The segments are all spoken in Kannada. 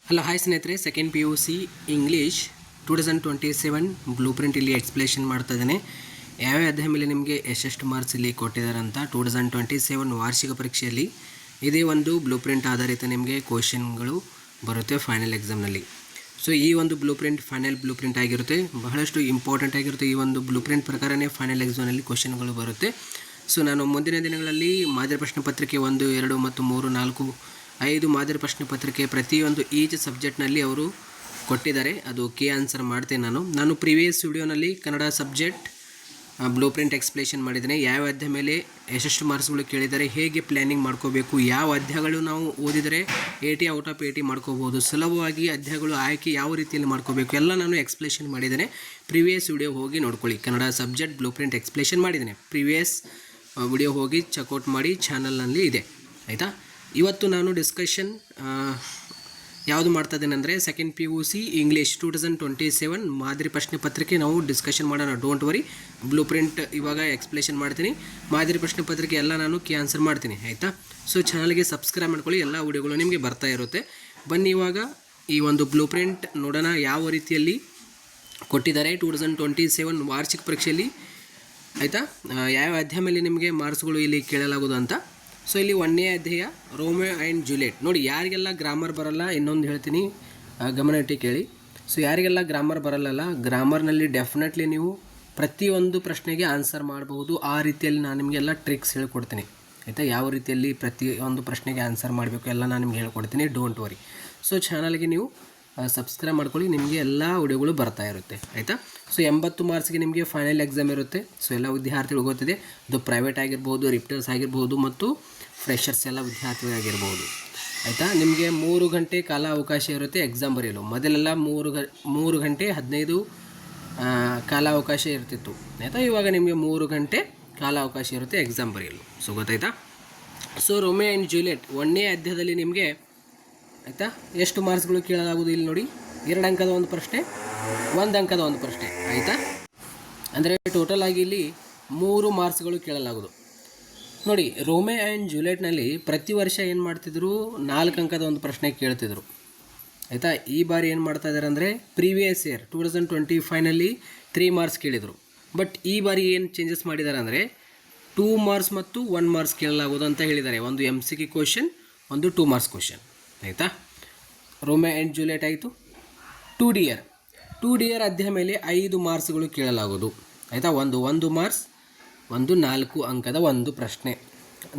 ಹಲೋ ಹಾಯ್ ಸ್ನೇಹಿತರೆ, second P U C English 2027 blue print ಇಲ್ಲಿ ಎಕ್ಸ್ಪ್ಲೇಷನ್ ಮಾಡ್ತಾ ಇದ್ದೇನೆ. ಯಾವ್ಯಾವ ಅಧ್ಯಾಯ ಮೇಲೆ ನಿಮಗೆ ಎಷ್ಟೆಷ್ಟು ಮಾರ್ಕ್ಸ್ ಇಲ್ಲಿ ಕೊಟ್ಟಿದ್ದಾರೆ ಅಂತ 2027 ವಾರ್ಷಿಕ ಪರೀಕ್ಷೆಯಲ್ಲಿ ಇದೇ ಒಂದು ಬ್ಲೂ ಪ್ರಿಂಟ್ ಆಧಾರಿತ ನಿಮಗೆ ಕ್ವಶನ್ಗಳು ಬರುತ್ತೆ ಫೈನಲ್ ಎಕ್ಸಾಮ್ನಲ್ಲಿ. ಸೊ ಈ ಒಂದು blue print final blue print ಆಗಿರುತ್ತೆ, ಬಹಳಷ್ಟು ಇಂಪಾರ್ಟೆಂಟ್ ಆಗಿರುತ್ತೆ. ಈ ಒಂದು ಬ್ಲೂ ಪ್ರಿಂಟ್ ಪ್ರಕಾರನೇ ಫೈನಲ್ ಎಕ್ಸಾಮ್ನಲ್ಲಿ ಕ್ವಶನ್ಗಳು ಬರುತ್ತೆ. ಸೊ ನಾನು ಮುಂದಿನ ದಿನಗಳಲ್ಲಿ ಮಾದರಿ ಪ್ರಶ್ನೆ ಪತ್ರಿಕೆ 1, 2 ಮತ್ತು 3, 4, 5 ಮಾದರಿ ಪ್ರಶ್ನೆ ಪತ್ರಿಕೆ ಪ್ರತಿಯೊಂದು ಈಚ್ ಸಬ್ಜೆಕ್ಟ್ನಲ್ಲಿ ಅವರು ಕೊಟ್ಟಿದ್ದಾರೆ. ಅದು ಕೆ ಆನ್ಸರ್ ಮಾಡ್ತೇನೆ. ನಾನು ಪ್ರೀವಿಯಸ್ ವಿಡಿಯೋನಲ್ಲಿ Kannada subject blue print explanation ಮಾಡಿದ್ದೇನೆ. ಯಾವ ಅಧ್ಯಾಯ ಮೇಲೆ ಎಷ್ಟೆಷ್ಟು ಮಾರ್ಕ್ಸ್ಗಳು ಕೇಳಿದ್ದಾರೆ, ಹೇಗೆ ಪ್ಲ್ಯಾನಿಂಗ್ ಮಾಡ್ಕೋಬೇಕು, ಯಾವ ಅಧ್ಯಾಯಗಳು ನಾವು ಓದಿದರೆ 80 ಔಟ್ ಆಫ್ 80 ಮಾಡ್ಕೋಬೋದು, ಸುಲಭವಾಗಿ ಅಧ್ಯಾಯಗಳು ಆಯ್ಕೆ ಯಾವ ರೀತಿಯಲ್ಲಿ ಮಾಡ್ಕೋಬೇಕು ಎಲ್ಲ ನಾನು ಎಕ್ಸ್ಪ್ಲೇಷನ್ ಮಾಡಿದ್ದೇನೆ. ಪ್ರೀವಿಯಸ್ ವಿಡಿಯೋ ಹೋಗಿ ನೋಡ್ಕೊಳ್ಳಿ. Kannada subject blue print explanation ಮಾಡಿದ್ದೇನೆ. ಪ್ರೀವಿಯಸ್ ವಿಡಿಯೋ ಹೋಗಿ ಚೆಕ್ಔಟ್ ಮಾಡಿ, ಚಾನಲ್ನಲ್ಲಿ ಇದೆ. ಆಯಿತಾ? ಇವತ್ತು ನಾನು ಡಿಸ್ಕಷನ್ ಯಾವುದು ಮಾಡ್ತಾ ಇದ್ದೇನೆ ಅಂದರೆ second P U C English 2027 ಮಾದರಿ ಪ್ರಶ್ನೆ ಪತ್ರಿಕೆ ನಾವು ಡಿಸ್ಕಷನ್ ಮಾಡೋಣ. ಡೋಂಟ್ ವರಿ, ಬ್ಲೂ ಪ್ರಿಂಟ್ ಇವಾಗ ಎಕ್ಸ್ಪ್ಲೇಷನ್ ಮಾಡ್ತೀನಿ. ಮಾದರಿ ಪ್ರಶ್ನೆ ಪತ್ರಿಕೆ ಎಲ್ಲ ನಾನು ಕೀ ಆನ್ಸರ್ ಮಾಡ್ತೀನಿ. ಆಯಿತಾ? ಸೊ ಚಾನಲ್ಗೆ ಸಬ್ಸ್ಕ್ರೈಬ್ ಮಾಡ್ಕೊಳ್ಳಿ, ಎಲ್ಲ ವಿಡಿಯೋಗಳು ನಿಮಗೆ ಬರ್ತಾ ಇರುತ್ತೆ. ಬನ್ನಿ ಇವಾಗ ಈ ಒಂದು ಬ್ಲೂ ಪ್ರಿಂಟ್ ನೋಡೋಣ ಯಾವ ರೀತಿಯಲ್ಲಿ ಕೊಟ್ಟಿದ್ದಾರೆ 2027 ವಾರ್ಷಿಕ ಪರೀಕ್ಷೆಯಲ್ಲಿ. ಆಯಿತಾ? ಯಾವ ಅಧ್ಯಾಯ ಮೇಲೆ ನಿಮಗೆ ಮಾರ್ಕ್ಸ್ಗಳು ಇಲ್ಲಿ ಕೇಳಲಾಗೋದು ಅಂತ. ಸೊ ಇಲ್ಲಿ 1ನೇ ಅಧ್ಯಾಯ ರೋಮಿಯೋ ಆ್ಯಂಡ್ ಜೂಲಿಯಟ್. ನೋಡಿ, ಯಾರಿಗೆಲ್ಲ ಗ್ರಾಮರ್ ಬರಲ್ಲ ಇನ್ನೊಂದು ಹೇಳ್ತೀನಿ, ಗಮನವಿಟ್ಟು ಕೇಳಿ. ಸೊ ಯಾರಿಗೆಲ್ಲ ಗ್ರಾಮರ್ ಬರಲ್ಲ, ಗ್ರಾಮರ್ನಲ್ಲಿ ಡೆಫಿನೆಟ್ಲಿ ನೀವು ಪ್ರತಿಯೊಂದು ಪ್ರಶ್ನೆಗೆ ಆನ್ಸರ್ ಮಾಡಬಹುದು. ಆ ರೀತಿಯಲ್ಲಿ ನಾನು ನಿಮಗೆಲ್ಲ ಟ್ರಿಕ್ಸ್ ಹೇಳ್ಕೊಡ್ತೀನಿ. ಆಯಿತಾ? ಯಾವ ರೀತಿಯಲ್ಲಿ ಪ್ರತಿಯೊಂದು ಪ್ರಶ್ನೆಗೆ ಆನ್ಸರ್ ಮಾಡಬೇಕು ಎಲ್ಲ ನಾನು ನಿಮ್ಗೆ ಹೇಳ್ಕೊಡ್ತೀನಿ. Don't worry. ಸೊ ಚಾನಲ್ಗೆ ನೀವು ಸಬ್ಸ್ಕ್ರೈಬ್ ಮಾಡ್ಕೊಳ್ಳಿ, ನಿಮಗೆ ಎಲ್ಲ ವಿಡಿಯೋಗಳು ಬರ್ತಾ ಇರುತ್ತೆ. ಆಯಿತಾ? ಸೊ 80 ಮಾರ್ಕ್ಸ್ಗೆ ನಿಮಗೆ ಫೈನಲ್ ಎಕ್ಸಾಮ್ ಇರುತ್ತೆ. ಸೊ ಎಲ್ಲ ವಿದ್ಯಾರ್ಥಿಗಳು ಗೊತ್ತಿದೆ, ಅದು ಪ್ರೈವೇಟ್ ಆಗಿರ್ಬೋದು, ರಿಪ್ಟರ್ಸ್ ಆಗಿರ್ಬೋದು ಮತ್ತು ಫ್ರೆಷರ್ಸ್ ಎಲ್ಲ ವಿದ್ಯಾರ್ಥಿಗಳಾಗಿರ್ಬೋದು. ಆಯಿತಾ? ನಿಮಗೆ 3 ಗಂಟೆ ಕಾಲ ಅವಕಾಶ ಇರುತ್ತೆ ಎಕ್ಸಾಮ್ ಬರೆಯಲು. ಮೊದಲೆಲ್ಲ 3 ಗಂಟೆ 15 ಕಾಲಾವಕಾಶ ಇರ್ತಿತ್ತು. ಆಯಿತಾ? ಇವಾಗ ನಿಮಗೆ 3 ಗಂಟೆ ಕಾಲಾವಕಾಶ ಇರುತ್ತೆ ಎಕ್ಸಾಮ್ ಬರೆಯಲು. ಸೊ ಗೊತ್ತಾಯ್ತಾ? ಸೊ ರೋಮಿಯೋ ಆ್ಯಂಡ್ ಜೂಲಿಯಟ್ 1ನೇ ಅಧ್ಯಾಯದಲ್ಲಿ ನಿಮಗೆ ಆಯಿತಾ ಎಷ್ಟು ಮಾರ್ಕ್ಸ್ಗಳು ಕೇಳಲಾಗುವುದು ಇಲ್ಲಿ ನೋಡಿ. 2 ಅಂಕದ ಒಂದು ಪ್ರಶ್ನೆ, 1 ಅಂಕದ ಒಂದು ಪ್ರಶ್ನೆ. ಆಯಿತಾ? ಅಂದರೆ ಟೋಟಲ್ ಆಗಿ ಇಲ್ಲಿ 3 ಮಾರ್ಕ್ಸ್ಗಳು ಕೇಳಲಾಗುವುದು. ನೋಡಿ, ರೋಮಿಯೋ ಆ್ಯಂಡ್ ಜೂಲಿಯಟ್ನಲ್ಲಿ ಪ್ರತಿ ವರ್ಷ ಏನು ಮಾಡ್ತಿದ್ರು, 4 ಅಂಕದ ಒಂದು ಪ್ರಶ್ನೆ ಕೇಳ್ತಿದ್ರು. ಆಯಿತಾ? ಈ ಬಾರಿ ಏನು ಮಾಡ್ತಾ ಇದ್ದಾರೆ ಅಂದರೆ ಪ್ರೀವಿಯಸ್ ಇಯರ್ 2025ನಲ್ಲಿ 3 ಮಾರ್ಕ್ಸ್ ಕೇಳಿದರು. ಬಟ್ ಈ ಬಾರಿ ಏನು ಚೇಂಜಸ್ ಮಾಡಿದ್ದಾರೆ ಅಂದರೆ 2 ಮಾರ್ಕ್ಸ್ ಮತ್ತು 1 ಮಾರ್ಕ್ಸ್ ಕೇಳಲಾಗೋದು ಅಂತ ಹೇಳಿದ್ದಾರೆ. ಒಂದು MCQ ಕ್ವಶನ್, ಒಂದು 2 ಮಾರ್ಕ್ಸ್ ಕ್ವಶನ್. ಆಯಿತಾ? ರೋಮಿಯೋ ಆ್ಯಂಡ್ ಜೂಲಿಯಟ್ ಆಯಿತು. 2 ಡಿಯರ್ ಅಧ್ಯಾಯ ಮೇಲೆ 5 ಮಾರ್ಕ್ಸ್ಗಳು ಕೇಳಲಾಗೋದು. ಆಯಿತಾ? ಒಂದು ಮಾರ್ಕ್ಸ್, ಒಂದು 4 ಅಂಕದ ಒಂದು ಪ್ರಶ್ನೆ.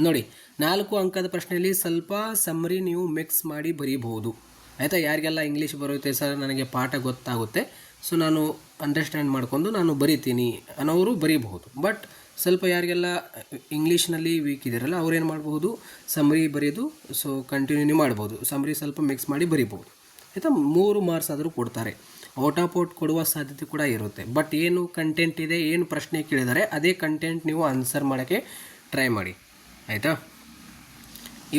ನೋಡಿ, 4 ಅಂಕದ ಪ್ರಶ್ನೆಯಲ್ಲಿ ಸ್ವಲ್ಪ ಸಮ್ಮರಿ ನೀವು ಮಿಕ್ಸ್ ಮಾಡಿ ಬರೀಬಹುದು. ಆಯಿತಾ? ಯಾರಿಗೆಲ್ಲ ಇಂಗ್ಲೀಷ್ ಬರುತ್ತೆ ಸರ್, ನನಗೆ ಪಾಠ ಗೊತ್ತಾಗುತ್ತೆ, ಸೊ ನಾನು ಅಂಡರ್ಸ್ಟ್ಯಾಂಡ್ ಮಾಡಿಕೊಂಡು ನಾನು ಬರಿತೀನಿ ಅನ್ನೋರು ಬರೀಬಹುದು. ಬಟ್ ಸ್ವಲ್ಪ ಯಾರಿಗೆಲ್ಲ ಇಂಗ್ಲೀಷ್ನಲ್ಲಿ ವೀಕ್ ಇದ್ದೀರಲ್ಲ ಅವ್ರೇನು ಮಾಡ್ಬೋದು, ಸಮ್ಮರಿ ಬರೆಯೋದು ಸೊ ಕಂಟಿನ್ಯೂ ಮಾಡ್ಬೋದು, ಸಮ್ಮರಿ ಸ್ವಲ್ಪ ಮಿಕ್ಸ್ ಮಾಡಿ ಬರಿಬೋದು. ಆಯಿತಾ? 3 ಮಾರ್ಕ್ಸ್ ಆದರೂ ಕೊಡ್ತಾರೆ. ಔಟ್ ಆಫ್ ಔಟ್ ಕೊಡುವ ಸಾಧ್ಯತೆ ಕೂಡ ಇರುತ್ತೆ. ಬಟ್ ಏನು ಕಂಟೆಂಟ್ ಇದೆ, ಏನು ಪ್ರಶ್ನೆ ಕೇಳಿದ್ದಾರೆ ಅದೇ ಕಂಟೆಂಟ್ ನೀವು ಆನ್ಸರ್ ಮಾಡೋಕ್ಕೆ ಟ್ರೈ ಮಾಡಿ. ಆಯಿತಾ?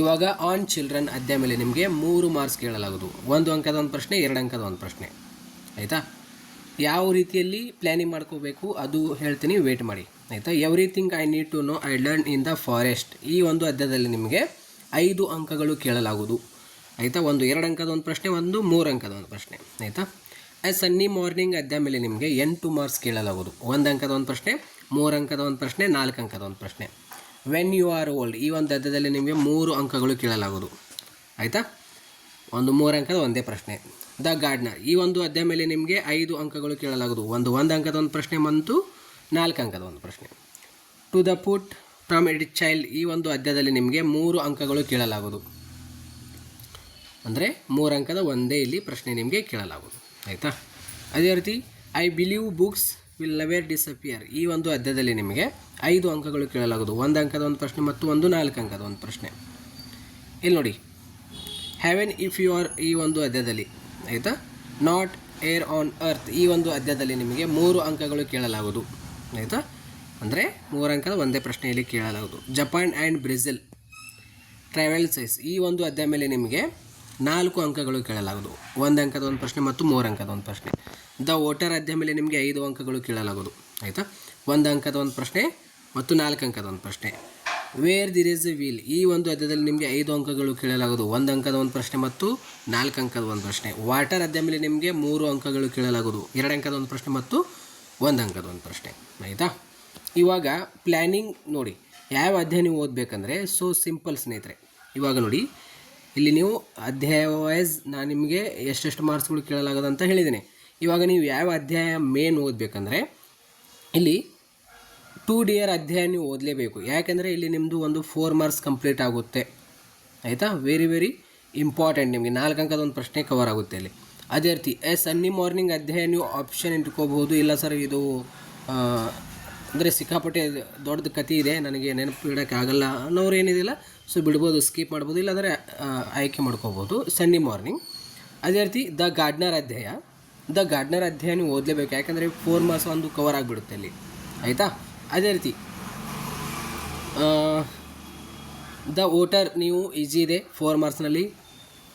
ಇವಾಗ ಆನ್ ಚಿಲ್ಡ್ರನ್ ಅಧ್ಯಾಯ ಮೇಲೆ ನಿಮಗೆ 3 ಮಾರ್ಕ್ಸ್ ಕೇಳಲಾಗೋದು. 1 ಅಂಕದ ಒಂದು ಪ್ರಶ್ನೆ, 2 ಅಂಕದ ಒಂದು ಪ್ರಶ್ನೆ. ಆಯಿತಾ? ಯಾವ ರೀತಿಯಲ್ಲಿ ಪ್ಲ್ಯಾನಿಂಗ್ ಮಾಡ್ಕೋಬೇಕು ಅದು ಹೇಳ್ತೀನಿ, ವೇಟ್ ಮಾಡಿ. ಆಯಿತಾ? Everything I need to know I learn in the forest ಈ ಒಂದು ಅಧ್ಯಾಯದಲ್ಲಿ ನಿಮಗೆ 5 ಅಂಕಗಳು ಕೇಳಲಾಗುವುದು. ಆಯಿತಾ? ಒಂದು 2 ಅಂಕದ ಒಂದು ಪ್ರಶ್ನೆ, ಒಂದು 3 ಅಂಕದ ಒಂದು ಪ್ರಶ್ನೆ. ಆಯಿತಾ? ಸನ್ನಿ ಮಾರ್ನಿಂಗ್ ಅಧ್ಯಾಯ ಮೇಲೆ ನಿಮಗೆ 8 ಮಾರ್ಕ್ಸ್ ಕೇಳಲಾಗುವುದು. 1 ಅಂಕದ ಒಂದು ಪ್ರಶ್ನೆ, 3 ಅಂಕದ ಒಂದು ಪ್ರಶ್ನೆ, 4 ಅಂಕದ ಒಂದು ಪ್ರಶ್ನೆ. ವೆನ್ ಯು ಆರ್ ಓಲ್ಡ್ ಈ ಒಂದು ಅಧ್ಯಾಯದಲ್ಲಿ ನಿಮಗೆ 3 ಅಂಕಗಳು ಕೇಳಲಾಗುವುದು. ಆಯಿತಾ? ಒಂದು 3 ಅಂಕದ ಒಂದೇ ಪ್ರಶ್ನೆ. ದ ಗಾರ್ಡ್ನರ್ ಈ ಒಂದು ಅಧ್ಯಾಯ ಮೇಲೆ ನಿಮಗೆ 5 ಅಂಕಗಳು ಕೇಳಲಾಗುವುದು. ಒಂದು 1 ಅಂಕದ ಒಂದು ಪ್ರಶ್ನೆ ಮತ್ತು 4 ಅಂಕದ ಒಂದು ಪ್ರಶ್ನೆ. To the put from it child ಈ ಒಂದು ಅಧ್ಯಾಯದಲ್ಲಿ ನಿಮಗೆ 3 ಅಂಕಗಳು ಕೇಳಲಾಗುವುದು. ಅಂದರೆ 3 ಅಂಕದ ಒಂದೇ ಇಲ್ಲಿ ಪ್ರಶ್ನೆ ನಿಮಗೆ ಕೇಳಲಾಗುವುದು. ಆಯಿತಾ? ಅದೇ ರೀತಿ I believe books will never disappear ಈ ಒಂದು ಅಧ್ಯಾಯದಲ್ಲಿ ನಿಮಗೆ 5 ಅಂಕಗಳು ಕೇಳಲಾಗುವುದು. 1 ಅಂಕದ ಒಂದು ಪ್ರಶ್ನೆ ಮತ್ತು ಒಂದು 4 ಅಂಕದ ಒಂದು ಪ್ರಶ್ನೆ. ಇಲ್ಲಿ ನೋಡಿ, ಹೆವೆನ್ ಇಫ್ ಯು ಆರ್ ಈ ಒಂದು ಅಧ್ಯಾಯದಲ್ಲಿ. ಆಯಿತಾ? ನಾಟ್ ಏರ್ ಆನ್ ಅರ್ತ್ ಈ ಒಂದು ಅಧ್ಯಾಯದಲ್ಲಿ ನಿಮಗೆ 3 ಅಂಕಗಳು ಕೇಳಲಾಗುವುದು. ಆಯಿತಾ? ಅಂದರೆ 3 ಅಂಕದ ಒಂದೇ ಪ್ರಶ್ನೆಯಲ್ಲಿ ಕೇಳಲಾಗುವುದು. Japan and Brazil travel size ಈ ಒಂದು ಅಧ್ಯಾಯ ಮೇಲೆ ನಿಮಗೆ 4 ಅಂಕಗಳು ಕೇಳಲಾಗುವುದು. 1 ಅಂಕದ ಒಂದು ಪ್ರಶ್ನೆ ಮತ್ತು 3 ಅಂಕದ ಒಂದು ಪ್ರಶ್ನೆ. ದ ವೋಟರ್ ಅಧ್ಯಾಯ ಮೇಲೆ ನಿಮಗೆ 5 ಅಂಕಗಳು ಕೇಳಲಾಗುವುದು. ಆಯಿತಾ? 1 ಅಂಕದ ಒಂದು ಪ್ರಶ್ನೆ ಮತ್ತು 4 ಅಂಕದ ಒಂದು ಪ್ರಶ್ನೆ. Where there is a wheel, ಈ ಒಂದು ಅಧ್ಯಾಯದಲ್ಲಿ ನಿಮಗೆ 5 ಅಂಕಗಳು ಕೇಳಲಾಗುವುದು. 1 ಅಂಕದ ಒಂದು ಪ್ರಶ್ನೆ ಮತ್ತು 4 ಅಂಕದ ಒಂದು ಪ್ರಶ್ನೆ. ವಾಟರ್ ಅಧ್ಯಾಯ ಮೇಲೆ ನಿಮಗೆ 3 ಅಂಕಗಳು ಕೇಳಲಾಗುವುದು. 2 ಅಂಕದ ಒಂದು ಪ್ರಶ್ನೆ ಮತ್ತು 1 ಅಂಕದ ಒಂದು ಪ್ರಶ್ನೆ. ಆಯಿತಾ? ಇವಾಗ ಪ್ಲ್ಯಾನಿಂಗ್ ನೋಡಿ, ಯಾವ ಅಧ್ಯಾಯ ನೀವು ಓದಬೇಕಂದ್ರೆ ಸಿಂಪಲ್ ಸ್ನೇಹಿತರೆ. ಇವಾಗ ನೋಡಿ, ಇಲ್ಲಿ ನೀವು ಅಧ್ಯಾಯ ವೈಸ್ ನಾನು ನಿಮಗೆ ಎಷ್ಟೆಷ್ಟು ಮಾರ್ಕ್ಸ್ಗಳು ಕೇಳಲಾಗೋದು ಅಂತ ಹೇಳಿದ್ದೀನಿ. ಇವಾಗ ನೀವು ಯಾವ ಅಧ್ಯಾಯ ಮೇನ್ ಓದಬೇಕಂದ್ರೆ ಇಲ್ಲಿ 2 ಡಿಯರ್ ಅಧ್ಯಾಯ ನೀವು ಓದಲೇಬೇಕು. ಯಾಕೆಂದರೆ ಇಲ್ಲಿ ನಿಮ್ಮದು ಒಂದು 4 ಮಾರ್ಕ್ಸ್ ಕಂಪ್ಲೀಟ್ ಆಗುತ್ತೆ. ಆಯಿತಾ? Very very important. ನಿಮಗೆ 4 ಅಂಕದ ಒಂದು ಪ್ರಶ್ನೆ ಕವರ್ ಆಗುತ್ತೆ ಇಲ್ಲಿ. ಅದೇ ರೀತಿ ಸನ್ನಿ ಮಾರ್ನಿಂಗ್ ಅಧ್ಯಾಯ ನೀವು ಆಪ್ಷನ್ ಇಟ್ಕೋಬಹುದು. ಇಲ್ಲ ಸರ್ ಇದು ಅಂದರೆ ಸಿಕ್ಕಾಪಟ್ಟೆ ದೊಡ್ಡದು ಕತೆ ಇದೆ, ನನಗೆ ನೆನಪು ಇಡೋಕ್ಕಾಗಲ್ಲ ಅನ್ನೋರು ಏನಿದಿಲ್ಲ, ಬಿಡ್ಬೋದು, ಸ್ಕಿಪ್ ಮಾಡ್ಬೋದು, ಇಲ್ಲಾಂದರೆ ಆಯ್ಕೆ ಮಾಡ್ಕೋಬೋದು ಸನ್ನಿ ಮಾರ್ನಿಂಗ್. ಅದೇ ರೀತಿ ದ ಗಾರ್ಡ್ನರ್ ಅಧ್ಯಾಯ ನೀವು ಓದಲೇಬೇಕು. ಯಾಕಂದರೆ 4 ಮಾರ್ಕ್ಸ್ ಒಂದು ಕವರ್ ಆಗಿಬಿಡುತ್ತೆ ಅಲ್ಲಿ. ಆಯಿತಾ? ಅದೇ ರೀತಿ ದ ವೋಟರ್ ನೀವು ಈಸಿ ಇದೆ 4 ಮಾರ್ಕ್ಸ್ನಲ್ಲಿ.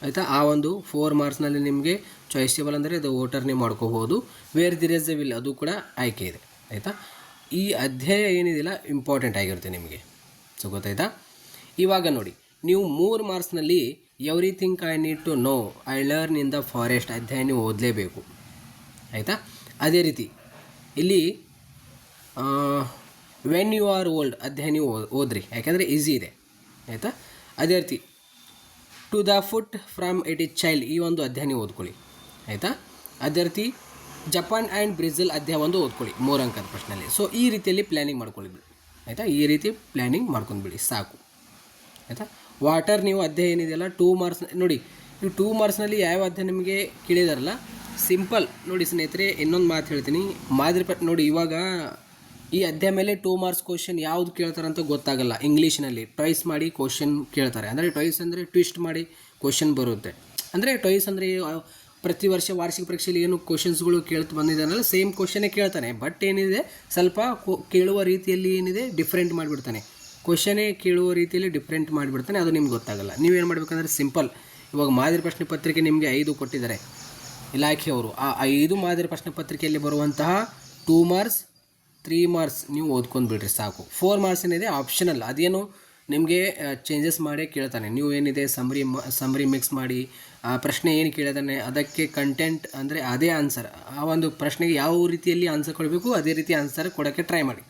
ಆಯಿತಾ? ಆ ಒಂದು 4 ಮಾರ್ಕ್ಸ್ನಲ್ಲಿ ನಿಮಗೆ ಚಾಯ್ಸೇಬಲ್ ಅಂದರೆ ದ ವೋಟರ್ ನೀವು ಮಾಡ್ಕೋಬೋದು. Where there is a will ಅದು ಕೂಡ ಆಯ್ಕೆ ಇದೆ. ಆಯಿತಾ? ಈ ಅಧ್ಯಾಯ ಏನಿದೆಯಲ್ಲ ಇಂಪಾರ್ಟೆಂಟ್ ಆಗಿರುತ್ತೆ ನಿಮಗೆ. ಗೊತ್ತಾಯ್ತಾ? ಇವಾಗ ನೋಡಿ, ನೀವು 3 ಮಾರ್ಕ್ಸ್ನಲ್ಲಿ everything I need to know I learn in the forest ಅಧ್ಯಾಯ ನೀವು ಓದಲೇಬೇಕು. ಆಯಿತಾ? ಅದೇ ರೀತಿ ಇಲ್ಲಿ ವೆನ್ ಯು ಆರ್ ಓಲ್ಡ್ ಅಧ್ಯಾಯ ನೀವು ಓದ್ರಿ, ಯಾಕೆಂದರೆ ಈಸಿ ಇದೆ. ಆಯಿತಾ? ಅದೇ ರೀತಿ to the foot from it is child ಈ ಒಂದು ಅಧ್ಯಾಯ ನೀವು ಓದ್ಕೊಳ್ಳಿ. ಆಯಿತಾ? ಅದೇ ರೀತಿ ಜಪಾನ್ ಆ್ಯಂಡ್ ಬ್ರೆಜಿಲ್ ಅಧ್ಯಾಯ ಒಂದು ಓದ್ಕೊಳ್ಳಿ 3 ಅಂಕದ ಪ್ರಶ್ನೆಯಲ್ಲಿ. ಈ ರೀತಿಯಲ್ಲಿ ಪ್ಲ್ಯಾನಿಂಗ್ ಮಾಡ್ಕೊಳ್ಳಿ. ಆಯಿತಾ? ಈ ರೀತಿ ಪ್ಲ್ಯಾನಿಂಗ್ ಮಾಡ್ಕೊಂಡ್ಬಿಡಿ ಸಾಕು. ಆಯಿತಾ? ವಾಟರ್ ನೀವು ಅಧ್ಯಾಯ ಏನಿದೆಯಲ್ಲ 2 ಮಾರ್ಕ್ಸ್ ನೋಡಿ, ನೀವು 2 ಮಾರ್ಕ್ಸ್ನಲ್ಲಿ ಯಾವ ಅಧ್ಯಾಯ ನಿಮಗೆ ಕೇಳಿದಾರಲ್ಲ ಸಿಂಪಲ್ ನೋಡಿ ಸ್ನೇಹಿತರೆ. ಇನ್ನೊಂದು ಮಾತು ಹೇಳ್ತೀನಿ, ನೋಡಿ ಇವಾಗ ಈ ಅಧ್ಯಾಯ ಮೇಲೆ 2 ಮಾರ್ಕ್ಸ್ ಕ್ವಶನ್ ಯಾವುದು ಕೇಳ್ತಾರೆ ಅಂತ ಗೊತ್ತಾಗಲ್ಲ. ಇಂಗ್ಲೀಷ್ನಲ್ಲಿ ಟ್ವೈಸ್ ಮಾಡಿ ಕ್ವಶನ್ ಕೇಳ್ತಾರೆ. ಅಂದರೆ ಟ್ವೈಸ್ ಅಂದರೆ ಟ್ವಿಸ್ಟ್ ಮಾಡಿ ಕ್ವಶನ್ ಬರುತ್ತೆ. ಅಂದರೆ ಟ್ವೈಸ್ ಅಂದರೆ ಪ್ರತಿ ವರ್ಷ ವಾರ್ಷಿಕ ಪರೀಕ್ಷೆಯಲ್ಲಿ ಏನು ಕ್ವಶನ್ಸ್ಗಳು ಕೇಳ್ತಾ ಬಂದಿದ್ದಾನಲ್ಲ ಸೇಮ್ ಕ್ವಶನ್ನೇ ಕೇಳ್ತಾನೆ. ಬಟ್ ಏನಿದೆ ಸ್ವಲ್ಪ ಕೇಳುವ ರೀತಿಯಲ್ಲಿ ಏನಿದೆ ಡಿಫ್ರೆಂಟ್ ಮಾಡಿಬಿಡ್ತಾನೆ. ಕ್ವಶನೇ ಕೇಳುವ ರೀತಿಯಲ್ಲಿ ಡಿಫ್ರೆಂಟ್ ಮಾಡಿಬಿಡ್ತಾನೆ. ಅದು ನಿಮ್ಗೆ ಗೊತ್ತಾಗಲ್ಲ. ನೀವೇನು ಮಾಡಬೇಕಂದ್ರೆ ಸಿಂಪಲ್, ಇವಾಗ ಮಾದರಿ ಪ್ರಶ್ನೆ ಪತ್ರಿಕೆ ನಿಮಗೆ 5 ಕೊಟ್ಟಿದ್ದಾರೆ ಇಲಾಖೆಯವರು. ಆ 5 ಮಾದರಿ ಪ್ರಶ್ನೆ ಪತ್ರಿಕೆಯಲ್ಲಿ ಬರುವಂತಹ 2 ಮಾರ್ಕ್ಸ್ 3 ಮಾರ್ಕ್ಸ್ ನೀವು ಓದ್ಕೊಂಡು ಬಿಡ್ರಿ ಸಾಕು. 4 ಮಾರ್ಕ್ಸ್ ಏನಿದೆ ಆಪ್ಷನಲ್, ಅದೇನು ನಿಮಗೆ ಚೇಂಜಸ್ ಮಾಡೇ ಕೇಳ್ತಾನೆ. ನೀವು ಏನಿದೆ ಸಮರಿ ಮಿಕ್ಸ್ ಮಾಡಿ ಆ ಪ್ರಶ್ನೆ ಏನು ಕೇಳಿದಾನೆ ಅದಕ್ಕೆ ಕಂಟೆಂಟ್ ಅಂದರೆ ಅದೇ ಆನ್ಸರ್, ಆ ಒಂದು ಪ್ರಶ್ನೆಗೆ ಯಾವ ರೀತಿಯಲ್ಲಿ ಆನ್ಸರ್ ಕೊಡಬೇಕು ಅದೇ ರೀತಿ ಆನ್ಸರ್ ಕೊಡೋಕ್ಕೆ ಟ್ರೈ ಮಾಡಿ.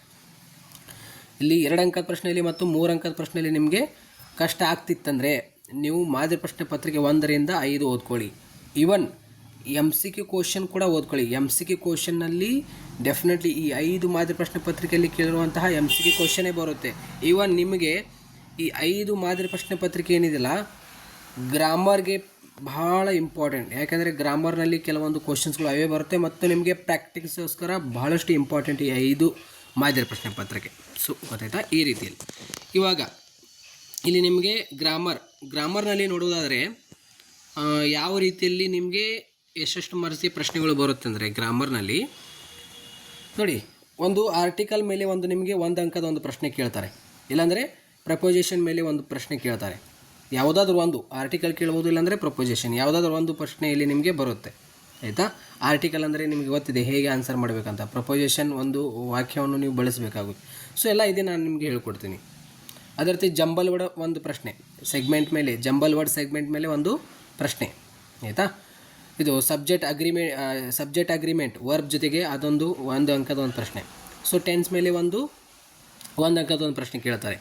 ಇಲ್ಲಿ 2 ಅಂಕದ ಪ್ರಶ್ನೆಯಲ್ಲಿ ಮತ್ತು 3 ಅಂಕದ ಪ್ರಶ್ನೆಯಲ್ಲಿ ನಿಮಗೆ ಕಷ್ಟ ಆಗ್ತಿತ್ತಂದರೆ ನೀವು ಮಾದರಿ ಪ್ರಶ್ನೆ ಪತ್ರಿಕೆ 1ರಿಂದ 5 ಓದ್ಕೊಳ್ಳಿ. ಈವನ್ MCQ ಕ್ವಶನ್ ಕೂಡ ಓದ್ಕೊಳ್ಳಿ. MCQ ಕ್ವಶನ್ನಲ್ಲಿ ಡೆಫಿನೆಟ್ಲಿ ಈ 5 ಮಾದರಿ ಪ್ರಶ್ನೆ ಪತ್ರಿಕೆಯಲ್ಲಿ ಕೇಳಿರುವಂತಹ MCQ ಕ್ವಶನೇ ಬರುತ್ತೆ. ಈವನ್ ನಿಮಗೆ ಈ 5 ಮಾದರಿ ಪ್ರಶ್ನೆ ಪತ್ರಿಕೆ ಏನಿದೆಯಲ್ಲ ಗ್ರಾಮರ್ಗೆ ಬಹಳ ಇಂಪಾರ್ಟೆಂಟ್. ಯಾಕೆಂದರೆ ಗ್ರಾಮರ್ನಲ್ಲಿ ಕೆಲವೊಂದು ಕ್ವಶನ್ಸ್ಗಳು ಅವೇ ಬರುತ್ತೆ ಮತ್ತು ನಿಮಗೆ ಪ್ರಾಕ್ಟೀಸ್ಗೋಸ್ಕರ ಬಹಳಷ್ಟು ಇಂಪಾರ್ಟೆಂಟ್ ಈ 5 ಮಾದರಿ ಪ್ರಶ್ನೆ ಪತ್ರಿಕೆ. ಗೊತ್ತಾಯ್ತಾ? ಈ ರೀತಿಯಲ್ಲಿ ಇವಾಗ ಇಲ್ಲಿ ನಿಮಗೆ ಗ್ರಾಮರ್ನಲ್ಲಿ ನೋಡೋದಾದರೆ ಯಾವ ರೀತಿಯಲ್ಲಿ ನಿಮಗೆ ಎಷ್ಟೆಷ್ಟು ಮಾರ್ಕ್ಸ್ಗೆ ಪ್ರಶ್ನೆಗಳು ಬರುತ್ತೆ ಅಂದರೆ ಗ್ರಾಮರ್ನಲ್ಲಿ ನೋಡಿ, ಒಂದು ಆರ್ಟಿಕಲ್ ಮೇಲೆ ಒಂದು ನಿಮಗೆ 1 ಅಂಕದ ಒಂದು ಪ್ರಶ್ನೆ ಕೇಳ್ತಾರೆ. ಇಲ್ಲಾಂದರೆ ಪ್ರಪೋಸಿಷನ್ ಮೇಲೆ ಒಂದು ಪ್ರಶ್ನೆ ಕೇಳ್ತಾರೆ. ಯಾವುದಾದ್ರೂ ಒಂದು ಆರ್ಟಿಕಲ್ ಕೇಳ್ಬೋದು, ಇಲ್ಲಾಂದರೆ ಪ್ರಪೋಸಿಷನ್ ಯಾವುದಾದ್ರೂ ಒಂದು ಪ್ರಶ್ನೆಯಲ್ಲಿ ನಿಮಗೆ ಬರುತ್ತೆ. ಆಯಿತಾ? ಆರ್ಟಿಕಲ್ ಅಂದರೆ ನಿಮಗೆ ಗೊತ್ತಿದೆ ಹೇಗೆ ಆನ್ಸರ್ ಮಾಡಬೇಕಂತ. ಪ್ರಪೋಸಿಷನ್ ಒಂದು ವಾಕ್ಯವನ್ನು ನೀವು ಬಳಸಬೇಕಾಗುತ್ತೆ. ಎಲ್ಲ ಇದೆ ನಾನು ನಿಮಗೆ ಹೇಳ್ಕೊಡ್ತೀನಿ. ಅದೇ ರೀತಿ ಜಂಬಲ್ ವರ್ಡ್ ಒಂದು ಪ್ರಶ್ನೆ ಸೆಗ್ಮೆಂಟ್ ಮೇಲೆ, ಜಂಬಲ್ ವರ್ಡ್ ಸೆಗ್ಮೆಂಟ್ ಮೇಲೆ ಒಂದು ಪ್ರಶ್ನೆ. ಆಯಿತಾ? ಇದು ಸಬ್ಜೆಕ್ಟ್ ಅಗ್ರಿಮೆಂಟ್ ವರ್ಬ್ ಜೊತೆಗೆ ಅದೊಂದು 1 ಅಂಕದ ಒಂದು ಪ್ರಶ್ನೆ. ಟೆನ್ಸ್ ಮೇಲೆ 1 ಅಂಕದ ಒಂದು ಪ್ರಶ್ನೆ ಕೇಳ್ತಾರೆ.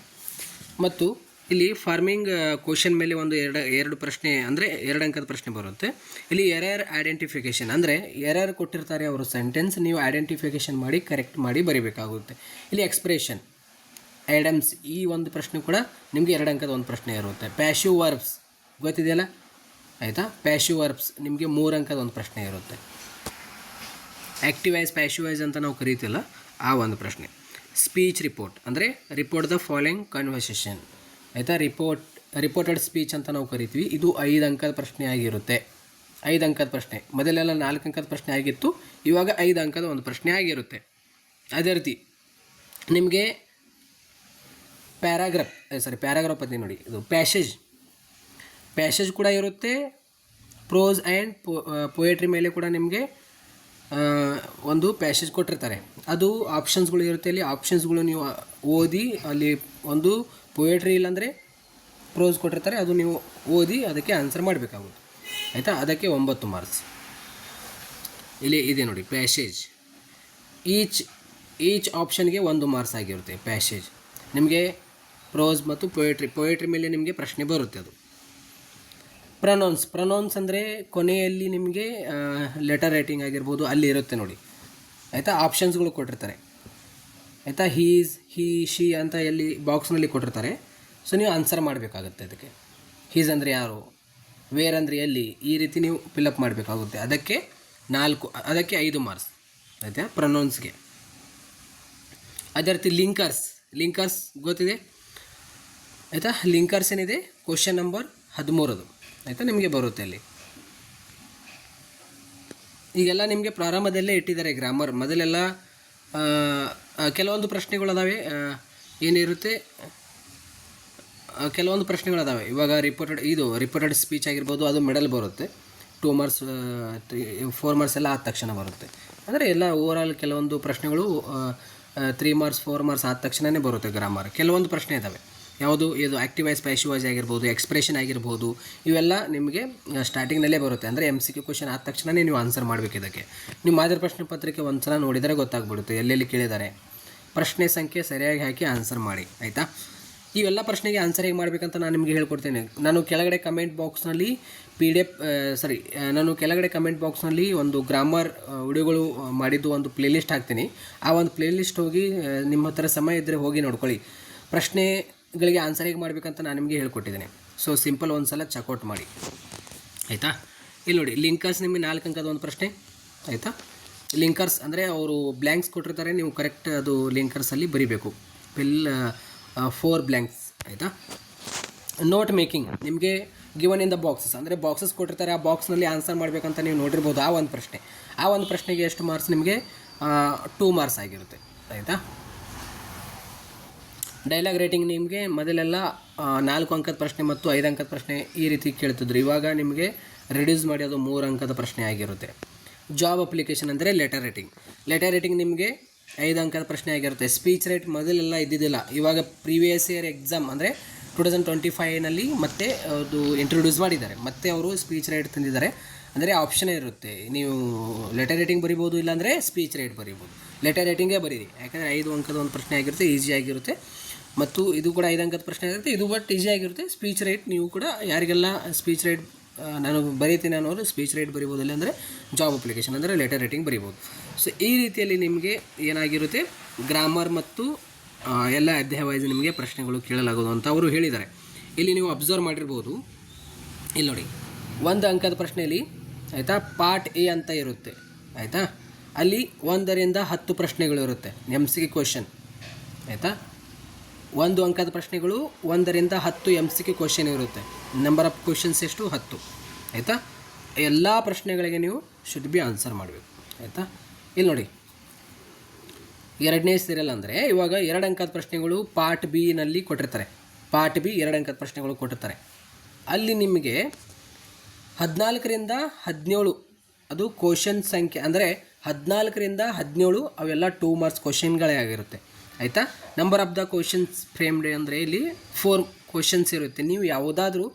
ಮತ್ತು ಇಲ್ಲಿ ಫಾರ್ಮಿಂಗ್ ಕ್ವಶನ್ ಮೇಲೆ ಒಂದು ಎರಡು ಪ್ರಶ್ನೆ ಅಂದರೆ 2 ಅಂಕದ ಪ್ರಶ್ನೆ ಬರುತ್ತೆ. ಇಲ್ಲಿ ಎರರ್ ಐಡೆಂಟಿಫಿಕೇಷನ್ ಅಂದರೆ ಎರರ್ ಕೊಟ್ಟಿರ್ತಾರೆ ಅವರು ಸೆಂಟೆನ್ಸ್, ನೀವು ಐಡೆಂಟಿಫಿಕೇಷನ್ ಮಾಡಿ ಕರೆಕ್ಟ್ ಮಾಡಿ ಬರೀಬೇಕಾಗುತ್ತೆ. ಇಲ್ಲಿ ಎಕ್ಸ್ಪ್ರೆಷನ್ ಐಡಮ್ಸ್ ಈ ಒಂದು ಪ್ರಶ್ನೆ ಕೂಡ ನಿಮಗೆ 2 ಅಂಕದ ಒಂದು ಪ್ರಶ್ನೆ ಇರುತ್ತೆ. ಪ್ಯಾಶಿವ್ ವರ್ಬ್ಸ್ ಗೊತ್ತಿದೆಯಲ್ಲ, ಆಯಿತಾ? ಪ್ಯಾಶಿವ್ ವರ್ಬ್ಸ್ ನಿಮಗೆ 3 ಅಂಕದ ಒಂದು ಪ್ರಶ್ನೆ ಇರುತ್ತೆ. ಆ್ಯಕ್ಟಿವೈಸ್ ಪ್ಯಾಶಿವೈಸ್ ಅಂತ ನಾವು ಕರೀತಿಲ್ಲ, ಆ ಒಂದು ಪ್ರಶ್ನೆ. ಸ್ಪೀಚ್ ರಿಪೋರ್ಟ್ ಅಂದರೆ ರಿಪೋರ್ಟ್ ದ ಫಾಲೋಯಿಂಗ್ ಕನ್ವರ್ಸೇಷನ್. ಆಯಿತಾ? ರಿಪೋರ್ಟೆಡ್ ಸ್ಪೀಚ್ ಅಂತ ನಾವು ಕರಿತೀವಿ. ಇದು 5 ಅಂಕದ ಪ್ರಶ್ನೆ ಆಗಿರುತ್ತೆ. 5 ಅಂಕದ ಪ್ರಶ್ನೆ. ಮೊದಲೆಲ್ಲ 4 ಅಂಕದ ಪ್ರಶ್ನೆ ಆಗಿತ್ತು, ಇವಾಗ 5 ಅಂಕದ ಒಂದು ಪ್ರಶ್ನೆ ಆಗಿರುತ್ತೆ. ಅದೇ ರೀತಿ ನಿಮಗೆ ಪ್ಯಾರಾಗ್ರಾಫ್ ಅಂತ ನೋಡಿ, ಇದು ಪ್ಯಾಸೇಜ್ ಕೂಡ ಇರುತ್ತೆ. ಪ್ರೋಸ್ ಆ್ಯಂಡ್ ಪೊಯೆಟ್ರಿ ಮೇಲೆ ಕೂಡ ನಿಮಗೆ ಒಂದು ಪ್ಯಾಸೇಜ್ ಕೊಟ್ಟಿರ್ತಾರೆ. ಅದು ಆಪ್ಷನ್ಸ್ಗಳು ಇರುತ್ತೆ. ಅಲ್ಲಿ ಆಪ್ಷನ್ಸ್ಗಳು ನೀವು ಓದಿ ಅಲ್ಲಿ ಒಂದು ಪೊಯೆಟ್ರಿ ಇಲ್ಲಾಂದರೆ ಪ್ರೋಸ್ ಕೊಟ್ಟಿರ್ತಾರೆ, ಅದು ನೀವು ಓದಿ ಅದಕ್ಕೆ ಆನ್ಸರ್ ಮಾಡಬೇಕಾಗುತ್ತೆ. ಆಯಿತಾ, ಅದಕ್ಕೆ 9 ಮಾರ್ಕ್ಸ್. ಇಲ್ಲಿ ಇದೆ ನೋಡಿ ಪ್ಯಾಸೇಜ್, ಈಚ್ ಆಪ್ಷನ್ಗೆ 1 ಮಾರ್ಕ್ಸ್ ಆಗಿರುತ್ತೆ. ಪ್ಯಾಸೇಜ್ ನಿಮಗೆ ಪ್ರೋಸ್ ಮತ್ತು ಪೊಯೆಟ್ರಿ ಮೇಲೆ ನಿಮಗೆ ಪ್ರಶ್ನೆ ಬರುತ್ತೆ. ಅದು ಪ್ರೊನೌನ್ಸ್ ಅಂದರೆ ಕೊನೆಯಲ್ಲಿ ನಿಮಗೆ ಲೆಟರ್ ರೈಟಿಂಗ್ ಆಗಿರ್ಬೋದು ಅಲ್ಲಿ ಇರುತ್ತೆ ನೋಡಿ. ಆಯಿತಾ, ಆಪ್ಷನ್ಸ್ಗಳು ಕೊಟ್ಟಿರ್ತಾರೆ. ಆಯಿತಾ, ಹೀಸ್, ಹೀ, ಶಿ ಅಂತ ಎಲ್ಲಿ ಬಾಕ್ಸ್ನಲ್ಲಿ ಕೊಟ್ಟಿರ್ತಾರೆ. ಸೊ ನೀವು ಆನ್ಸರ್ ಮಾಡಬೇಕಾಗುತ್ತೆ ಅದಕ್ಕೆ. ಹೀಸ್ ಅಂದರೆ ಯಾರು, ವೇರ್ ಅಂದರೆ ಎಲ್ಲಿ, ಈ ರೀತಿ ನೀವು ಫಿಲಪ್ ಮಾಡಬೇಕಾಗುತ್ತೆ. ಅದಕ್ಕೆ 5 ಮಾರ್ಕ್ಸ್. ಆಯಿತಾ, ಪ್ರೊನೌನ್ಸ್ಗೆ. ಅದೇ ರೀತಿ ಲಿಂಕರ್ಸ್ ಗೊತ್ತಿದೆ. ಆಯಿತಾ, ಲಿಂಕರ್ಸ್ ಏನಿದೆ ಕ್ವಶನ್ ನಂಬರ್ 13. ಆಯಿತಾ, ನಿಮಗೆ ಬರುತ್ತೆ ಅಲ್ಲಿ. ಈಗೆಲ್ಲ ನಿಮಗೆ ಪ್ರಾರಂಭದಲ್ಲೇ ಇಟ್ಟಿದ್ದಾರೆ ಗ್ರಾಮರ್. ಮೊದಲೆಲ್ಲ ಕೆಲವೊಂದು ಪ್ರಶ್ನೆಗಳದಾವೆ, ಏನಿರುತ್ತೆ, ಕೆಲವೊಂದು ಪ್ರಶ್ನೆಗಳದಾವೆ. ಇವಾಗ ರಿಪೋರ್ಟೆಡ್ ಸ್ಪೀಚ್ ಆಗಿರ್ಬೋದು, ಅದು ಮೆಡಲ್ ಬರುತ್ತೆ. 2 ಮಾರ್ಕ್ಸ್ 4 ಮಾರ್ಕ್ಸ್ ಎಲ್ಲ ಆದ ತಕ್ಷಣ ಬರುತ್ತೆ. ಅಂದರೆ ಎಲ್ಲ ಓವರಾಲ್ ಕೆಲವೊಂದು ಪ್ರಶ್ನೆಗಳು 3 ಮಾರ್ಕ್ಸ್ 4 ಮಾರ್ಕ್ಸ್ ಆದ ತಕ್ಷಣವೇ ಬರುತ್ತೆ ಗ್ರಾಮರ್. ಕೆಲವೊಂದು ಪ್ರಶ್ನೆ ಇದ್ದಾವೆ, ಇದು ಆ್ಯಕ್ಟಿವ್ ವಾಯ್ಸ್, ಪ್ಯಾಸಿವ್ ವಾಯ್ಸ್ ಆಗಿರ್ಬೋದು, ಎಕ್ಸ್ಪ್ರೆಷನ್ ಆಗಿರ್ಬೋದು, ಇವೆಲ್ಲ ನಿಮಗೆ ಸ್ಟಾರ್ಟಿಂಗ್ನಲ್ಲೇ ಬರುತ್ತೆ. ಅಂದರೆ MCQ ಕ್ವಶನ್ ಆದ ತಕ್ಷಣವೇ ನೀವು ಆನ್ಸರ್ ಮಾಡಬೇಕು. ಇದಕ್ಕೆ ನೀವು ಮಾದರಿ ಪ್ರಶ್ನೆ ಪತ್ರಿಕೆ ಒಂದು ಸಲ ನೋಡಿದರೆ ಗೊತ್ತಾಗ್ಬಿಡುತ್ತೆ ಎಲ್ಲೆಲ್ಲಿ ಕೇಳಿದ್ದಾರೆ. ಪ್ರಶ್ನೆ ಸಂಖ್ಯೆ ಸರಿಯಾಗಿ ಹಾಕಿ ಆನ್ಸರ್ ಮಾಡಿ. ಆಯಿತಾ, ಇವೆಲ್ಲ ಪ್ರಶ್ನೆಗೆ ಆನ್ಸರ್ ಹೇಗೆ ಮಾಡಬೇಕಂತ ನಾನು ನಿಮಗೆ ಹೇಳ್ಕೊಡ್ತೇನೆ. ನಾನು ಕೆಳಗಡೆ ಕಮೆಂಟ್ ಬಾಕ್ಸ್ನಲ್ಲಿ ಒಂದು ಗ್ರಾಮರ್ ವಿಡಿಯೋಗಳು ಮಾಡಿದ್ದು ಒಂದು ಪ್ಲೇಲಿಸ್ಟ್ ಹಾಕ್ತೀನಿ. ಆ ಒಂದು ಪ್ಲೇಲಿಸ್ಟ್ ಹೋಗಿ ನಿಮ್ಮ ಹತ್ರ ಸಮಯ ಇದ್ದರೆ ಹೋಗಿ ನೋಡ್ಕೊಳ್ಳಿ. ಪ್ರಶ್ನೆಗಳಿಗೆ ಆನ್ಸರ್ ಹೇಗೆ ಮಾಡಬೇಕಂತ ನಾನು ನಿಮಗೆ ಹೇಳ್ಕೊಟ್ಟಿದ್ದೇನೆ. ಸೊ ಸಿಂಪಲ್ ಒಂದು ಸಲ ಚೆಕ್ಔಟ್ ಮಾಡಿ. ಆಯಿತಾ, ಇಲ್ಲಿ ನೋಡಿ ಲಿಂಕರ್ಸ್ ನಿಮಗೆ 4 ಅಂಕದ ಒಂದು ಪ್ರಶ್ನೆ. ಆಯಿತಾ, ಲಿಂಕರ್ಸ್ ಅಂದರೆ ಅವರು ಬ್ಲ್ಯಾಂಕ್ಸ್ ಕೊಟ್ಟಿರ್ತಾರೆ, ನೀವು ಕರೆಕ್ಟ್ ಅದು ಲಿಂಕರ್ಸಲ್ಲಿ ಬರೀಬೇಕು. 4 ಬ್ಲ್ಯಾಂಕ್ಸ್. ಆಯಿತಾ, ನೋಟ್ ಮೇಕಿಂಗ್ ನಿಮಗೆ ಗಿವನ್ ಇನ್ ದ ಬಾಕ್ಸಸ್, ಅಂದರೆ ಬಾಕ್ಸಸ್ ಕೊಟ್ಟಿರ್ತಾರೆ, ಆ ಬಾಕ್ಸ್ನಲ್ಲಿ ಆನ್ಸರ್ ಮಾಡಬೇಕಂತ ನೀವು ನೋಡಿರ್ಬೋದು. ಆ ಒಂದು ಪ್ರಶ್ನೆಗೆ ಎಷ್ಟು ಮಾರ್ಕ್ಸ್ ನಿಮಗೆ 2 ಮಾರ್ಕ್ಸ್ ಆಗಿರುತ್ತೆ. ಆಯಿತಾ, ಡೈಲಾಗ್ ರೇಟಿಂಗ್ ನಿಮಗೆ ಮೊದಲೆಲ್ಲ 4 ಅಂಕದ ಪ್ರಶ್ನೆ ಮತ್ತು 5 ಅಂಕದ ಪ್ರಶ್ನೆ ಈ ರೀತಿ ಕೇಳ್ತಿದ್ರು. ಇವಾಗ ನಿಮಗೆ ರಿಡ್ಯೂಸ್ ಮಾಡಿ ಅದು 3 ಅಂಕದ ಪ್ರಶ್ನೆ ಆಗಿರುತ್ತೆ. ಜಾಬ್ ಅಪ್ಲಿಕೇಶನ್ ಅಂದರೆ ಲೆಟರ್ ರೇಟಿಂಗ್ ನಿಮಗೆ 5 ಅಂಕದ ಪ್ರಶ್ನೆ ಆಗಿರುತ್ತೆ. ಸ್ಪೀಚ್ ರೇಟ್ ಮೊದಲೆಲ್ಲ ಇದ್ದಿದ್ದಿಲ್ಲ, ಇವಾಗ ಪ್ರೀವಿಯಸ್ ಇಯರ್ ಎಕ್ಸಾಮ್ ಅಂದರೆ 2025ನಲ್ಲಿ ಮತ್ತೆ ಅದು ಇಂಟ್ರೊಡ್ಯೂಸ್ ಮಾಡಿದ್ದಾರೆ. ಮತ್ತೆ ಅವರು ಸ್ಪೀಚ್ ರೇಟ್ ತಂದಿದ್ದಾರೆ. ಅಂದರೆ ಆಪ್ಷನ್ ಇರುತ್ತೆ, ನೀವು ಲೆಟರ್ ರೇಟಿಂಗ್ ಬರಿಬೋದು, ಇಲ್ಲಾಂದರೆ ಸ್ಪೀಚ್ ರೇಟ್ ಬರಿಬೋದು. ಲೆಟರ್ ರೇಟಿಂಗೇ ಬರೀರಿ, ಯಾಕಂದರೆ 5 ಅಂಕದ ಒಂದು ಪ್ರಶ್ನೆ ಆಗಿರುತ್ತೆ, ಈಸಿ ಆಗಿರುತ್ತೆ. ಮತ್ತು ಇದು ಕೂಡ 5 ಅಂಕದ ಪ್ರಶ್ನೆ ಆಗಿರುತ್ತೆ, ಇದು ಬಟ್ ಈಸಿ ಆಗಿರುತ್ತೆ. ಸ್ಪೀಚ್ ರೇಟ್ ನೀವು ಕೂಡ ಯಾರಿಗೆಲ್ಲ ಸ್ಪೀಚ್ ರೇಟ್ ನಾನು ಬರೀತೀನಿ ಅನ್ನೋರು ಸ್ಪೀಚ್ ರೇಟ್ ಬರಿಬೋದು, ಇಲ್ಲಾಂದರೆ ಜಾಬ್ ಅಪ್ಲಿಕೇಶನ್ ಅಂದರೆ ಲೆಟರ್ ರೇಟಿಂಗ್ ಬರಿಬೋದು. ಸೊ ಈ ರೀತಿಯಲ್ಲಿ ನಿಮಗೆ ಏನಾಗಿರುತ್ತೆ, ಗ್ರಾಮರ್ ಮತ್ತು ಎಲ್ಲ ಅಧ್ಯಾಯ ವೈಸ್ ನಿಮಗೆ ಪ್ರಶ್ನೆಗಳು ಕೇಳಲಾಗೋದು ಅಂತ ಅವರು ಹೇಳಿದ್ದಾರೆ. ಇಲ್ಲಿ ನೀವು ಅಬ್ಸರ್ವ್ ಮಾಡಿರ್ಬೋದು, ಇಲ್ಲಿ ನೋಡಿ 1 ಅಂಕದ ಪ್ರಶ್ನೆಯಲ್ಲಿ ಆಯಿತಾ ಪಾರ್ಟ್ ಎ ಅಂತ ಇರುತ್ತೆ. ಆಯಿತಾ, ಅಲ್ಲಿ 1ರಿಂದ 10 ಪ್ರಶ್ನೆಗಳು ಇರುತ್ತೆ. MCQ question. ಆಯಿತಾ, 1 ಅಂಕದ ಪ್ರಶ್ನೆಗಳು 1ರಿಂದ 10 MCQ ಕ್ವಶನ್ ಇರುತ್ತೆ. ನಂಬರ್ ಆಫ್ ಕ್ವಶನ್ಸ್ ಎಷ್ಟು? 10. ಆಯಿತಾ, ಎಲ್ಲ ಪ್ರಶ್ನೆಗಳಿಗೆ ನೀವು ಶುಡ್ ಬಿ ಆನ್ಸರ್ ಮಾಡಬೇಕು. ಆಯಿತಾ, ಇಲ್ಲಿ ನೋಡಿ 2ನೇ ಸೀರಿಯಲ್ ಅಂದರೆ ಇವಾಗ 2 ಅಂಕದ ಪ್ರಶ್ನೆಗಳು ಪಾರ್ಟ್ ಬಿ ನಲ್ಲಿ ಕೊಟ್ಟಿರ್ತಾರೆ. ಪಾರ್ಟ್ ಬಿ 2 ಅಂಕದ ಪ್ರಶ್ನೆಗಳು ಕೊಟ್ಟಿರ್ತಾರೆ. ಅಲ್ಲಿ ನಿಮಗೆ 14ರಿಂದ 17 ಅದು ಕ್ವಶನ್ ಸಂಖ್ಯೆ, ಅಂದರೆ 14ರಿಂದ 17 ಅವೆಲ್ಲ 2 ಮಾರ್ಕ್ಸ್ ಕ್ವಶನ್ಗಳೇ ಆಗಿರುತ್ತೆ. ಆಯಿತಾ, number of the questions framed ಅಂದರೆ ಇಲ್ಲಿ 4 ಕ್ವಶನ್ಸ್ ಇರುತ್ತೆ. ನೀವು ಯಾವುದಾದ್ರೂ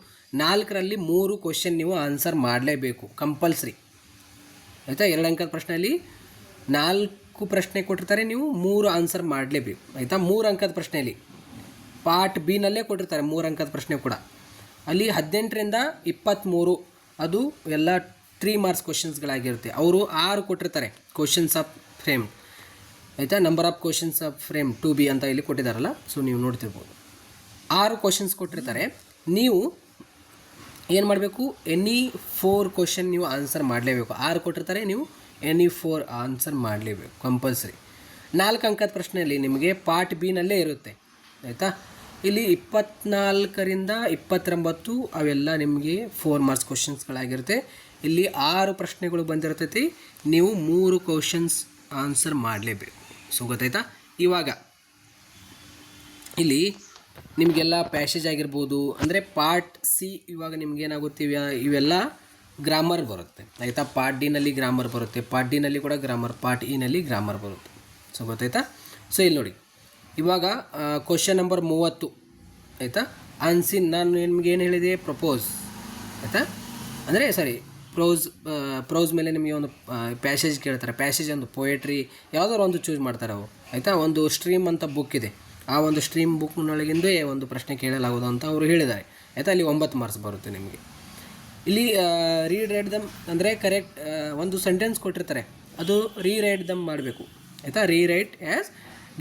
4ರಲ್ಲಿ 3 ಕ್ವಶನ್ ನೀವು ಆನ್ಸರ್ ಮಾಡಲೇಬೇಕು, ಕಂಪಲ್ಸರಿ. ಆಯಿತಾ, 2 ಅಂಕದ ಪ್ರಶ್ನೆಯಲ್ಲಿ 4 ಪ್ರಶ್ನೆ ಕೊಟ್ಟಿರ್ತಾರೆ, ನೀವು 3 ಆನ್ಸರ್ ಮಾಡಲೇಬೇಕು. ಆಯಿತಾ, 3 ಅಂಕದ ಪ್ರಶ್ನೆಯಲ್ಲಿ ಪಾರ್ಟ್ ಬಿ ನಲ್ಲೇ ಕೊಟ್ಟಿರ್ತಾರೆ 3 ಅಂಕದ ಪ್ರಶ್ನೆ ಕೂಡ. ಅಲ್ಲಿ 18ರಿಂದ 23 ಅದು ಎಲ್ಲ 3 ಮಾರ್ಕ್ಸ್ ಕ್ವಶನ್ಸ್ಗಳಾಗಿರುತ್ತೆ. ಅವರು 6 ಕೊಟ್ಟಿರ್ತಾರೆ ಕ್ವಶನ್ಸ್ ಆಫ್ ಫ್ರೇಮ್. ಆಯಿತಾ, number of questions of frame 2B ಅಂತ ಇಲ್ಲಿ ಕೊಟ್ಟಿದ್ದಾರಲ್ಲ, ಸೊ ನೀವು ನೋಡ್ತಿರ್ಬೋದು 6 ಕ್ವಶನ್ಸ್ ಕೊಟ್ಟಿರ್ತಾರೆ. ನೀವು ಏನು ಮಾಡಬೇಕು, ಎನಿ 4 ಕ್ವಶನ್ ನೀವು ಆನ್ಸರ್ ಮಾಡಲೇಬೇಕು. 6 ಕೊಟ್ಟಿರ್ತಾರೆ, ನೀವು ಎನಿ 4 ಆನ್ಸರ್ ಮಾಡಲೇಬೇಕು ಕಂಪಲ್ಸರಿ. 4 ಅಂಕದ ಪ್ರಶ್ನೆಯಲ್ಲಿ ನಿಮಗೆ ಪಾರ್ಟ್ ಬಿ ನಲ್ಲೇ ಇರುತ್ತೆ. ಆಯಿತಾ, ಇಲ್ಲಿ 24ರಿಂದ 29 ಅವೆಲ್ಲ ನಿಮಗೆ 4 ಮಾರ್ಕ್ಸ್ ಕ್ವಶನ್ಸ್ಗಳಾಗಿರುತ್ತೆ. ಇಲ್ಲಿ 6 ಪ್ರಶ್ನೆಗಳು ಬಂದಿರ್ತೈತಿ, ನೀವು 3 ಕ್ವಶನ್ಸ್ ಆನ್ಸರ್ ಮಾಡಲೇಬೇಕು. ಸೊ ಗೊತ್ತಾಯ್ತಾ. ಇವಾಗ ಇಲ್ಲಿ ನಿಮಗೆಲ್ಲ ಪ್ಯಾಸೇಜ್ ಆಗಿರ್ಬೋದು, ಅಂದರೆ ಪಾರ್ಟ್ ಸಿ ಇವಾಗ ನಿಮಗೇನಾಗುತ್ತೆ, ಇವೆಲ್ಲ ಗ್ರಾಮರ್ ಬರುತ್ತೆ. ಆಯಿತಾ, ಪಾರ್ಟ್ ಡಿನಲ್ಲಿ ಗ್ರಾಮರ್ ಬರುತ್ತೆ, ಪಾರ್ಟ್ ಡಿನಲ್ಲಿ ಕೂಡ ಗ್ರಾಮರ್, ಪಾರ್ಟ್ ಇನಲ್ಲಿ ಗ್ರಾಮರ್ ಬರುತ್ತೆ. ಸೊ ಗೊತ್ತಾಯ್ತಾ. ಸೊ ಇಲ್ಲಿ ನೋಡಿ, ಇವಾಗ ಕ್ವಶನ್ ನಂಬರ್ 30 ಆಯಿತಾ. ಅನ್ಸಿನ್ ನಾನು ನಿಮ್ಗೆ ಏನು ಹೇಳಿದೆ, ಪ್ರಪೋಸ್ ಆಯಿತಾ, ಅಂದರೆ ಪ್ರೋಸ್ ಮೇಲೆ ನಿಮಗೆ ಒಂದು ಪ್ಯಾಸೇಜ್ ಕೇಳ್ತಾರೆ, ಪ್ಯಾಸೇಜ್ ಒಂದು ಪೊಯೆಟ್ರಿ ಯಾವುದಾದ್ರು ಒಂದು ಚೂಸ್ ಮಾಡ್ತಾರೆ ಅವು ಆಯಿತಾ. ಒಂದು ಸ್ಟ್ರೀಮ್ ಅಂತ ಬುಕ್ ಇದೆ, ಆ ಒಂದು ಸ್ಟ್ರೀಮ್ ಬುಕ್ನೊಳಗಿಂದೇ ಒಂದು ಪ್ರಶ್ನೆ ಕೇಳಲಾಗೋದು ಅಂತ ಅವರು ಹೇಳಿದ್ದಾರೆ ಆಯಿತಾ. ಅಲ್ಲಿ 9 ಮಾರ್ಕ್ಸ್ ಬರುತ್ತೆ ನಿಮಗೆ. ಇಲ್ಲಿ ರೀರೈಟ್ ದಮ್ ಅಂದರೆ ಕರೆಕ್ಟ್ ಒಂದು ಸೆಂಟೆನ್ಸ್ ಕೊಟ್ಟಿರ್ತಾರೆ, ಅದು ರೀರೈಟ್ ದಮ್ ಮಾಡಬೇಕು ಆಯಿತಾ. ರೀರೈಟ್ ಆ್ಯಸ್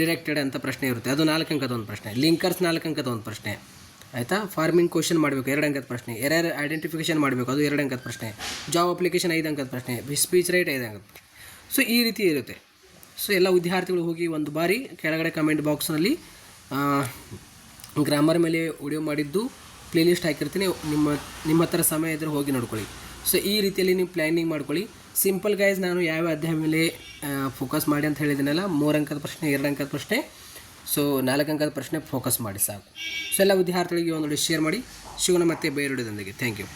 ಡಿರೆಕ್ಟೆಡ್ ಅಂತ ಪ್ರಶ್ನೆ ಇರುತ್ತೆ, ಅದು 4 ಅಂಕದ ಒಂದು ಪ್ರಶ್ನೆ. ಲಿಂಕರ್ಸ್ 4 ಅಂಕದ ಒಂದು ಪ್ರಶ್ನೆ ಆಯಿತಾ. ಫಾರ್ಮಿಂಗ್ ಕ್ವಶನ್ ಮಾಡಬೇಕು 2 ಅಂಕದ ಪ್ರಶ್ನೆ. ಎರರ್ ಐಡೆಂಟಿಫಿಕೇಷನ್ ಮಾಡಬೇಕು, ಅದು 2 ಅಂಕದ ಪ್ರಶ್ನೆ. ಜಾಬ್ ಅಪ್ಲಿಕೇಶನ್ 5 ಅಂಕದ ಪ್ರಶ್ನೆ. ಸ್ಪೀಚ್ ರೈಟ್ 5 ಅಂಕದ ಪ್ರಶ್ನೆ. ಸೊ ಈ ರೀತಿ ಇರುತ್ತೆ. ಸೊ ಎಲ್ಲ ವಿದ್ಯಾರ್ಥಿಗಳು ಹೋಗಿ ಒಂದು ಬಾರಿ ಕೆಳಗಡೆ ಕಮೆಂಟ್ ಬಾಕ್ಸ್ನಲ್ಲಿ ಗ್ರಾಮರ್ ಮೇಲೆ ವಿಡಿಯೋ ಮಾಡಿದ್ದು ಪ್ಲೇಲಿಸ್ಟ್ ಹಾಕಿರ್ತೀನಿ, ನಿಮ್ಮ ಹತ್ರ ಸಮಯ ಇದ್ದರೆ ಹೋಗಿ ನೋಡ್ಕೊಳ್ಳಿ. ಸೊ ಈ ರೀತಿಯಲ್ಲಿ ನೀವು ಪ್ಲ್ಯಾನಿಂಗ್ ಮಾಡ್ಕೊಳ್ಳಿ. ಸಿಂಪಲ್ ಗೈಸ್, ನಾನು ಯಾವ ಅಧ್ಯಾಯ ಮೇಲೆ ಫೋಕಸ್ ಮಾಡಿ ಅಂತ ಹೇಳಿದ್ದೀನಲ್ಲ, 3 ಅಂಕದ ಪ್ರಶ್ನೆ, 2 ಅಂಕದ ಪ್ರಶ್ನೆ, ಸೊ 4 ಅಂಕದ ಪ್ರಶ್ನೆ ಫೋಕಸ್ ಮಾಡಿ ಸಾಕು. ಸೊ ಎಲ್ಲ ವಿದ್ಯಾರ್ಥಿಗಳಿಗೆ ಒಂದೊಳ್ಳೆ ಶೇರ್ ಮಾಡಿ. ಸಿಗೋಣ ಮತ್ತೆ ಬೇರೆ ವಿಡಿಯೋದೊಂದಿಗೆ. Thank you.